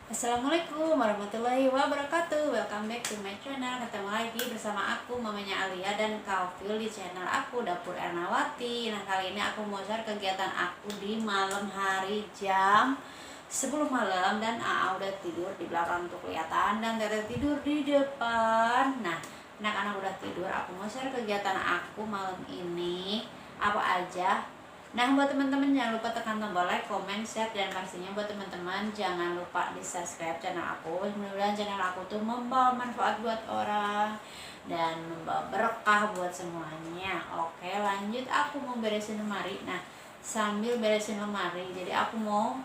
Assalamualaikum warahmatullahi wabarakatuh. Welcome back to my channel. Ketemu lagi bersama aku Mamanya Alia dan Kaufil di channel aku Dapur Ernawati. Nah, kali ini aku mau share kegiatan aku di malam hari jam 10 malam. Dan AA udah tidur di belakang tuh kelihatan, dan Tete tidur di depan. Nah, anak-anak udah tidur. Aku mau share kegiatan aku malam ini apa aja. Nah, buat teman-teman jangan lupa tekan tombol like, comment, share, dan pastinya buat teman-teman jangan lupa di subscribe channel aku. Mudah-mudahan channel aku tuh membawa manfaat buat orang dan membawa berkah buat semuanya. Oke, lanjut, aku mau beresin lemari. Nah, sambil beresin lemari, jadi aku mau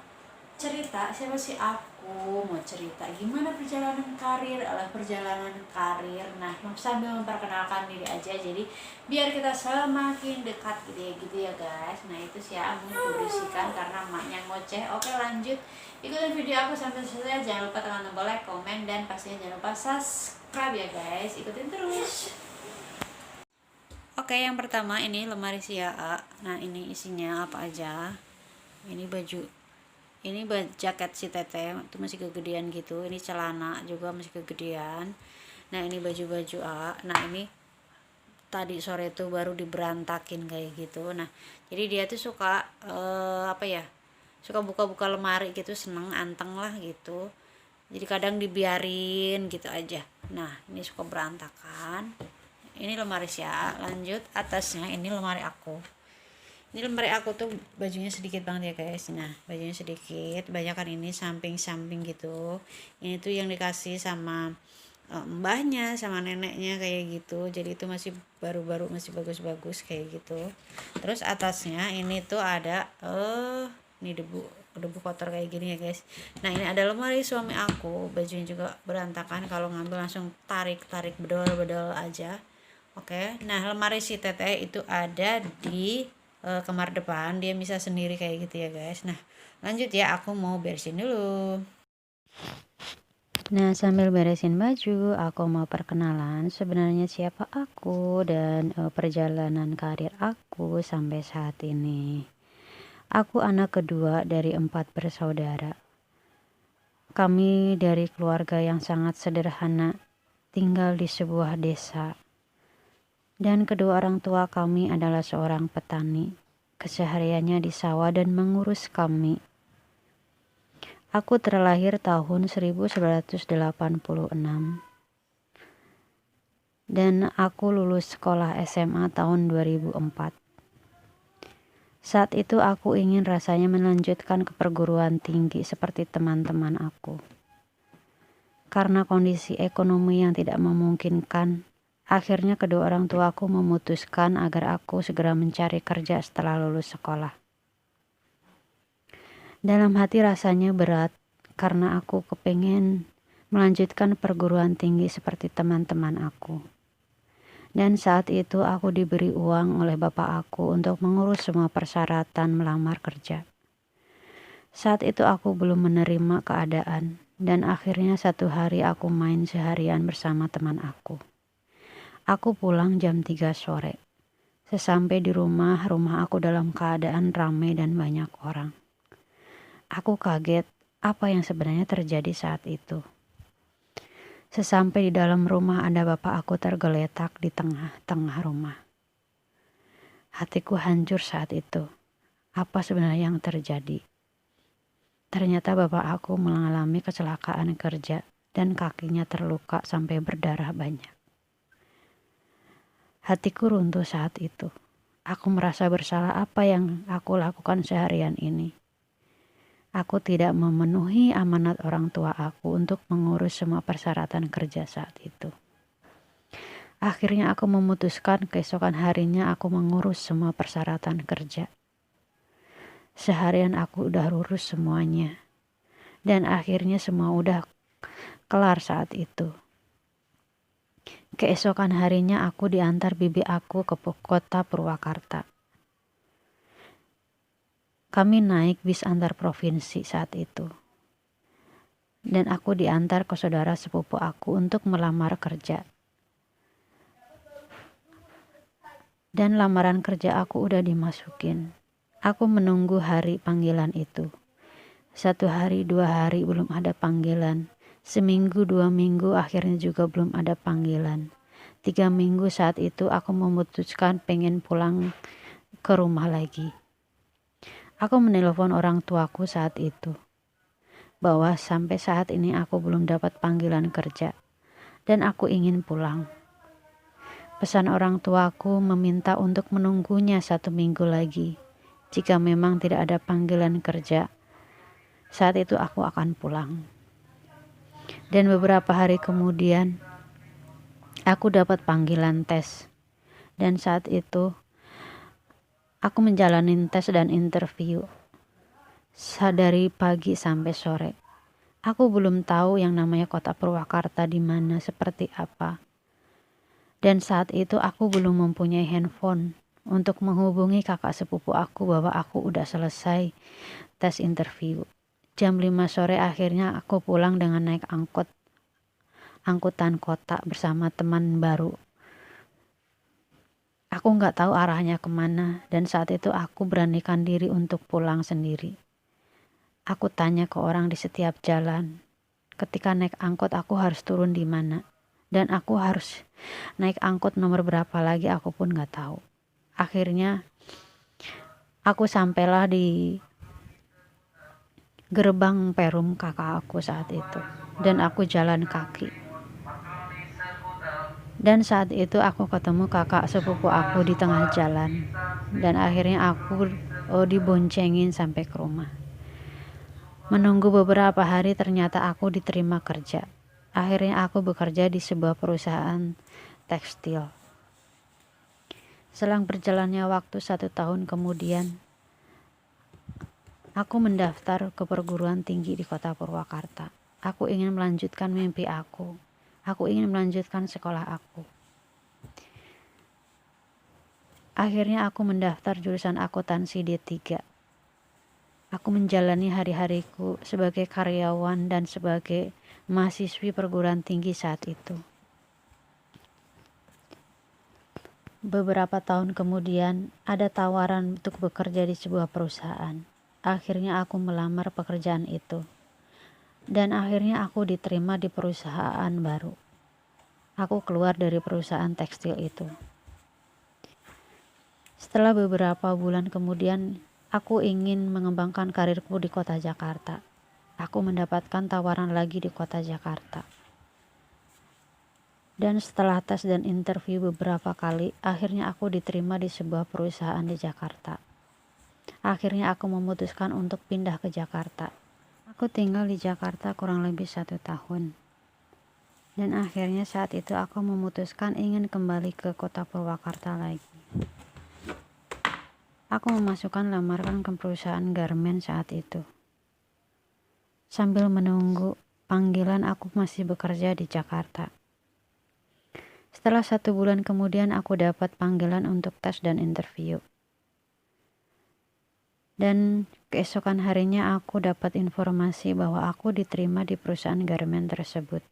cerita siapa sih aku, mau cerita gimana perjalanan karir. Nah, sambil memperkenalkan diri aja, jadi biar kita semakin dekat gitu ya guys. Nah, itu sih aku berisikan karena emaknya ngoceh. Oke, lanjut, ikutin video aku sampai selesai. Jangan lupa tekan tombol like, komen, dan pastinya jangan lupa subscribe ya guys. Ikutin terus. Oke, yang pertama ini lemari si AA. Nah, ini isinya apa aja. Ini baju, ini jaket si Tete itu masih kegedean gitu. Ini celana juga masih kegedean. Nah, ini baju-baju A. Nah, ini tadi sore itu baru diberantakin kayak gitu. Nah, jadi dia tuh suka apa ya, suka buka-buka lemari gitu, seneng anteng lah gitu. Jadi kadang dibiarin gitu aja. Nah, ini suka berantakan. Ini lemari si A. Lanjut, atasnya ini lemari aku. Ini lemari aku tuh bajunya sedikit banget ya guys. Nah, bajunya sedikit, banyak kan ini samping-samping gitu. Ini tuh yang dikasih sama mbahnya sama neneknya kayak gitu. Jadi itu masih baru-baru, masih bagus-bagus kayak gitu. Terus atasnya ini tuh ada ini debu debu kotor kayak gini ya guys. Nah, ini ada lemari suami aku, bajunya juga berantakan. Kalau ngambil langsung tarik bedol-bedol aja. Oke, nah lemari si Tete itu ada di kamar depan, dia bisa sendiri kayak gitu ya guys. Nah, lanjut ya, aku mau beresin dulu. Nah, sambil beresin baju, aku mau perkenalan sebenarnya siapa aku dan perjalanan karir aku sampai saat ini. Aku anak kedua dari 4 bersaudara. Kami dari keluarga yang sangat sederhana, tinggal di sebuah desa. Dan kedua orang tua kami adalah seorang petani. Kesehariannya di sawah dan mengurus kami. Aku terlahir tahun 1986. Dan aku lulus sekolah SMA tahun 2004. Saat itu aku ingin rasanya melanjutkan ke perguruan tinggi seperti teman-teman aku. Karena kondisi ekonomi yang tidak memungkinkan, akhirnya kedua orang tuaku memutuskan agar aku segera mencari kerja setelah lulus sekolah. Dalam hati rasanya berat karena aku kepengen melanjutkan perguruan tinggi seperti teman-teman aku. Dan saat itu aku diberi uang oleh bapak aku untuk mengurus semua persyaratan melamar kerja. Saat itu aku belum menerima keadaan dan akhirnya satu hari aku main seharian bersama teman aku. Aku pulang jam 3 sore. Sesampai di rumah aku dalam keadaan ramai dan banyak orang. Aku kaget apa yang sebenarnya terjadi saat itu. Sesampai di dalam rumah ada bapak aku tergeletak di tengah-tengah rumah. Hatiku hancur saat itu. Apa sebenarnya yang terjadi? Ternyata bapak aku mengalami kecelakaan kerja dan kakinya terluka sampai berdarah banyak. Hatiku runtuh saat itu. Aku merasa bersalah apa yang aku lakukan seharian ini. Aku tidak memenuhi amanat orang tua aku untuk mengurus semua persyaratan kerja saat itu. Akhirnya aku memutuskan keesokan harinya aku mengurus semua persyaratan kerja. Seharian aku udah urus semuanya. Dan akhirnya semua udah kelar saat itu. Keesokan harinya aku diantar bibi aku ke kota Purwakarta. Kami naik bis antar provinsi saat itu. Dan aku diantar ke saudara sepupu aku untuk melamar kerja. Dan lamaran kerja aku udah dimasukin. Aku menunggu hari panggilan itu. 1 hari 2 hari belum ada panggilan. Seminggu 2 minggu akhirnya juga belum ada panggilan. 3 minggu saat itu aku memutuskan pengen pulang ke rumah lagi. Aku menelpon orang tuaku saat itu bahwa sampai saat ini aku belum dapat panggilan kerja dan aku ingin pulang. Pesan orang tuaku meminta untuk menunggunya 1 minggu lagi. Jika memang tidak ada panggilan kerja, saat itu aku akan pulang. Dan beberapa hari kemudian, aku dapat panggilan tes. Dan saat itu, aku menjalani tes dan interview. Dari pagi sampai sore. Aku belum tahu yang namanya kota Purwakarta di mana, seperti apa. Dan saat itu aku belum mempunyai handphone untuk menghubungi kakak sepupu aku bahwa aku udah selesai tes interview. Jam 5 sore akhirnya aku pulang dengan naik angkutan kota bersama teman baru. Aku nggak tahu arahnya kemana dan saat itu aku beranikan diri untuk pulang sendiri. Aku tanya ke orang di setiap jalan. Ketika naik angkot aku harus turun di mana. Dan aku harus naik angkot nomor berapa lagi aku pun gak tahu. Akhirnya aku sampailah di gerbang Perum kakak aku saat itu. Dan aku jalan kaki. Dan saat itu aku ketemu kakak sepupu aku di tengah jalan. Dan akhirnya aku diboncengin sampai ke rumah. Menunggu beberapa hari ternyata aku diterima kerja. Akhirnya aku bekerja di sebuah perusahaan tekstil. Selang berjalannya waktu 1 tahun kemudian, aku mendaftar ke perguruan tinggi di kota Purwakarta. Aku ingin melanjutkan mimpi aku. Aku ingin melanjutkan sekolah aku. Akhirnya aku mendaftar jurusan akuntansi D3. Aku menjalani hari-hariku sebagai karyawan dan sebagai mahasiswi perguruan tinggi saat itu. Beberapa tahun kemudian, ada tawaran untuk bekerja di sebuah perusahaan. Akhirnya aku melamar pekerjaan itu. Dan akhirnya aku diterima di perusahaan baru. Aku keluar dari perusahaan tekstil itu. Setelah beberapa bulan kemudian, aku ingin mengembangkan karirku di kota Jakarta. Aku mendapatkan tawaran lagi di kota Jakarta. Dan setelah tes dan interview beberapa kali, akhirnya aku diterima di sebuah perusahaan di Jakarta. Akhirnya aku memutuskan untuk pindah ke Jakarta. Aku tinggal di Jakarta kurang lebih 1 tahun. Dan akhirnya saat itu aku memutuskan ingin kembali ke kota Purwakarta lagi. Aku memasukkan lamaran ke perusahaan garmen saat itu. Sambil menunggu panggilan, aku masih bekerja di Jakarta. Setelah 1 bulan kemudian aku dapat panggilan untuk tes dan interview. Dan keesokan harinya aku dapat informasi bahwa aku diterima di perusahaan garmen tersebut.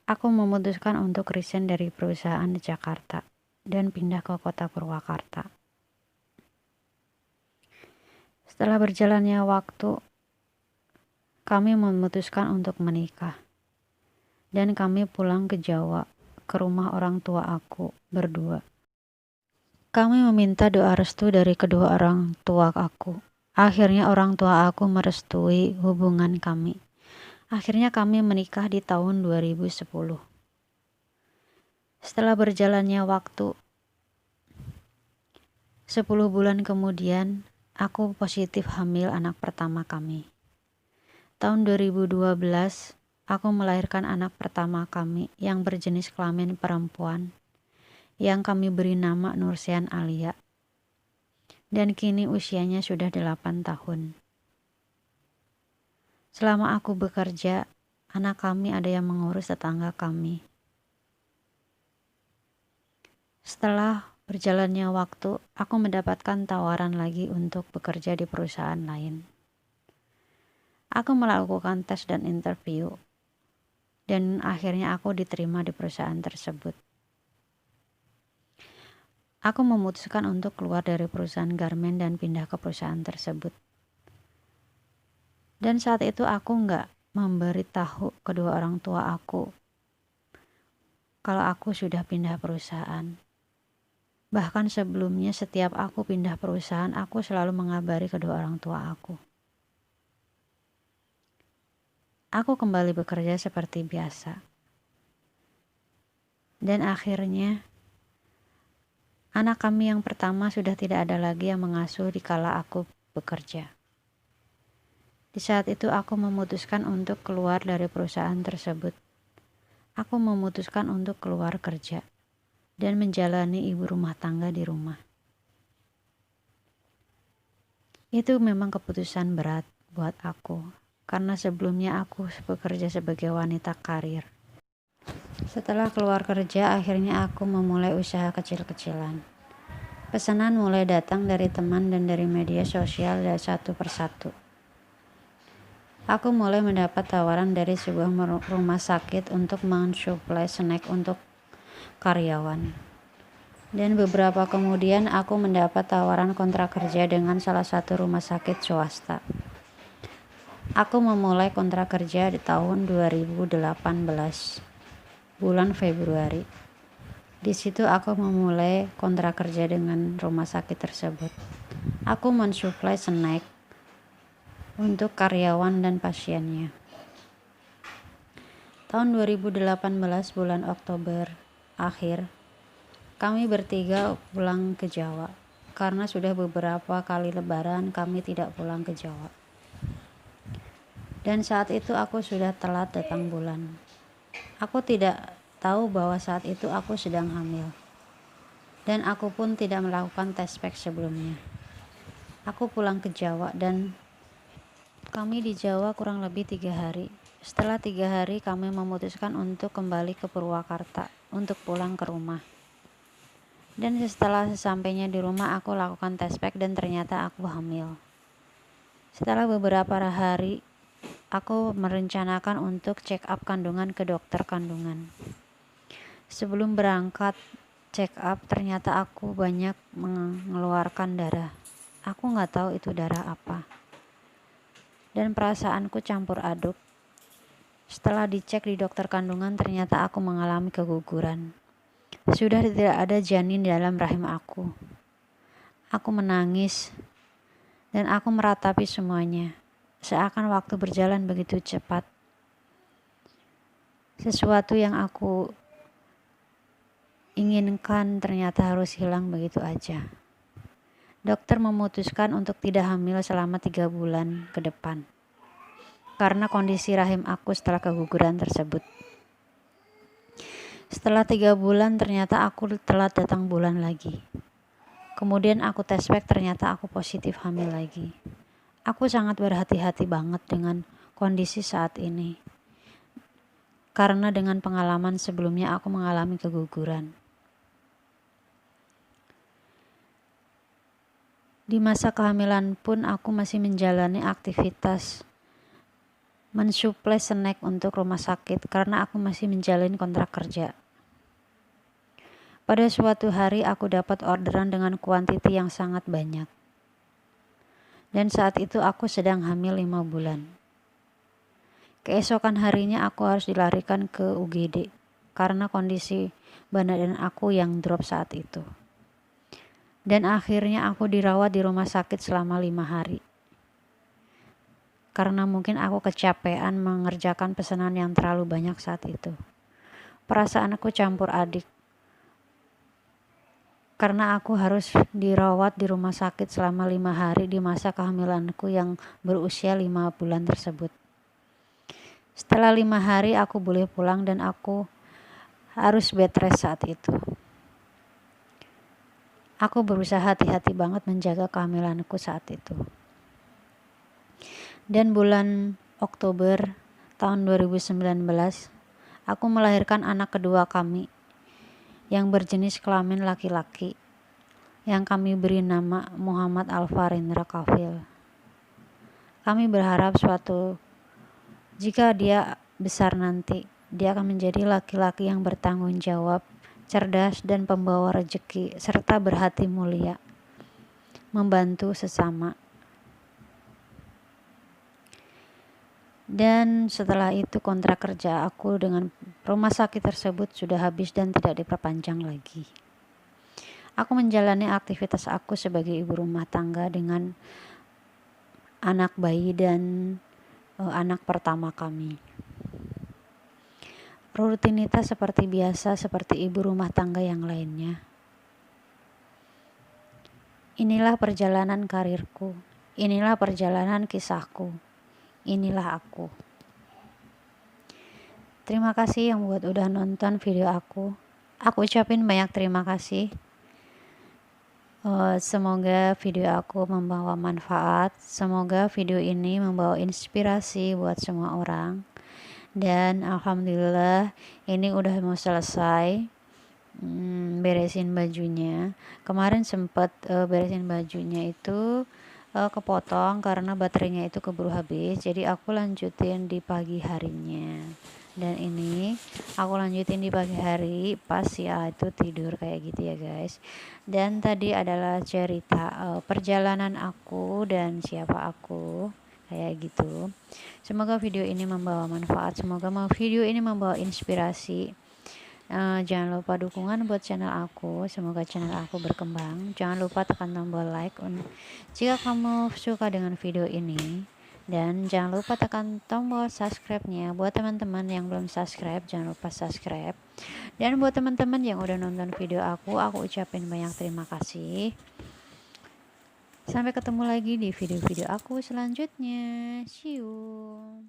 Aku memutuskan untuk resign dari perusahaan di Jakarta dan pindah ke kota Purwakarta. Setelah berjalannya waktu, kami memutuskan untuk menikah. Dan kami pulang ke Jawa, ke rumah orang tua aku berdua. Kami meminta doa restu dari kedua orang tua aku. Akhirnya orang tua aku merestui hubungan kami. Akhirnya kami menikah di tahun 2010. Setelah berjalannya waktu, 10 bulan kemudian, aku positif hamil anak pertama kami. Tahun 2012, aku melahirkan anak pertama kami yang berjenis kelamin perempuan, yang kami beri nama Nursian Alia. Dan kini usianya sudah 8 tahun. Selama aku bekerja, anak kami ada yang mengurus tetangga kami. Setelah berjalannya waktu, aku mendapatkan tawaran lagi untuk bekerja di perusahaan lain. Aku melakukan tes dan interview, dan akhirnya aku diterima di perusahaan tersebut. Aku memutuskan untuk keluar dari perusahaan garmen dan pindah ke perusahaan tersebut. Dan saat itu aku nggak memberitahu kedua orang tua aku kalau aku sudah pindah perusahaan. Bahkan sebelumnya setiap aku pindah perusahaan, aku selalu mengabari kedua orang tua aku. Aku kembali bekerja seperti biasa. Dan akhirnya, anak kami yang pertama sudah tidak ada lagi yang mengasuh dikala aku bekerja. Di saat itu aku memutuskan untuk keluar dari perusahaan tersebut. Aku memutuskan untuk keluar kerja dan menjalani ibu rumah tangga di rumah. Itu memang keputusan berat buat aku, karena sebelumnya aku bekerja sebagai wanita karir. Setelah keluar kerja, akhirnya aku memulai usaha kecil-kecilan. Pesanan mulai datang dari teman dan dari media sosial dan satu persatu. Aku mulai mendapat tawaran dari sebuah rumah sakit untuk mensuplai snack untuk karyawan. Dan beberapa kemudian aku mendapat tawaran kontrak kerja dengan salah satu rumah sakit swasta. Aku memulai kontrak kerja di tahun 2018, bulan Februari. Di situ aku memulai kontrak kerja dengan rumah sakit tersebut. Aku mensuplai snack untuk karyawan dan pasiennya. Tahun 2018 bulan Oktober akhir, kami bertiga pulang ke Jawa karena sudah beberapa kali lebaran kami tidak pulang ke Jawa. Dan saat itu aku sudah telat datang bulan. Aku tidak tahu bahwa saat itu aku sedang hamil. Dan aku pun tidak melakukan tes pack sebelumnya. Aku pulang ke Jawa dan kami di Jawa kurang lebih 3 hari. Setelah 3 hari kami memutuskan untuk kembali ke Purwakarta untuk pulang ke rumah. Dan setelah sesampainya di rumah aku lakukan tes pack dan ternyata aku hamil. Setelah beberapa hari aku merencanakan untuk check up kandungan ke dokter kandungan. Sebelum berangkat check up ternyata aku banyak mengeluarkan darah. Aku nggak tahu itu darah apa. Dan perasaanku campur aduk. Setelah dicek di dokter kandungan ternyata aku mengalami keguguran. Sudah tidak ada janin di dalam rahim aku. Aku menangis dan aku meratapi semuanya. Seakan waktu berjalan begitu cepat. Sesuatu yang aku inginkan ternyata harus hilang begitu aja. Dokter memutuskan untuk tidak hamil selama 3 bulan ke depan. Karena kondisi rahim aku setelah keguguran tersebut. Setelah 3 bulan ternyata aku telat datang bulan lagi. Kemudian aku tes pack ternyata aku positif hamil lagi. Aku sangat berhati-hati banget dengan kondisi saat ini. Karena dengan pengalaman sebelumnya aku mengalami keguguran. Di masa kehamilan pun aku masih menjalani aktivitas mensuplai snack untuk rumah sakit karena aku masih menjalani kontrak kerja. Pada suatu hari aku dapat orderan dengan kuantiti yang sangat banyak. Dan saat itu aku sedang hamil 5 bulan. Keesokan harinya aku harus dilarikan ke UGD karena kondisi badan aku yang drop saat itu. Dan akhirnya aku dirawat di rumah sakit selama 5 hari. Karena mungkin aku kecapean mengerjakan pesanan yang terlalu banyak saat itu. Perasaan aku campur aduk. Karena aku harus dirawat di rumah sakit selama 5 hari di masa kehamilanku yang berusia 5 bulan tersebut. Setelah 5 hari aku boleh pulang dan aku harus bed rest saat itu. Aku berusaha hati-hati banget menjaga kehamilanku saat itu. Dan bulan Oktober tahun 2019, aku melahirkan anak kedua kami yang berjenis kelamin laki-laki yang kami beri nama Muhammad Alfarindra Kafil. Kami berharap jika dia besar nanti, dia akan menjadi laki-laki yang bertanggung jawab, cerdas dan pembawa rezeki, serta berhati mulia, membantu sesama. Dan setelah itu kontrak kerja aku dengan rumah sakit tersebut sudah habis dan tidak diperpanjang lagi. Aku menjalani aktivitas aku sebagai ibu rumah tangga dengan anak bayi dan anak pertama kami. Rutinitas seperti biasa, seperti ibu rumah tangga yang lainnya. Inilah perjalanan karirku, inilah perjalanan kisahku, inilah aku. Terima kasih yang buat udah nonton video aku. Aku ucapin banyak terima kasih. Semoga video aku membawa manfaat, semoga video ini membawa inspirasi buat semua orang. Dan alhamdulillah ini udah mau selesai beresin bajunya. Kemarin sempat beresin bajunya itu kepotong karena baterainya itu keburu habis, jadi aku lanjutin di pagi harinya. Dan ini aku lanjutin di pagi hari pas ya itu tidur kayak gitu ya guys. Dan tadi adalah cerita perjalanan aku dan siapa aku kayak gitu. Semoga video ini membawa manfaat, semoga video ini membawa inspirasi. Jangan lupa dukungan buat channel aku, semoga channel aku berkembang. Jangan lupa tekan tombol like jika kamu suka dengan video ini, dan jangan lupa tekan tombol subscribe-nya. Buat teman-teman yang belum subscribe, jangan lupa subscribe. Dan buat teman-teman yang udah nonton video aku ucapin banyak terima kasih. Sampai ketemu lagi di video-video aku selanjutnya. See you.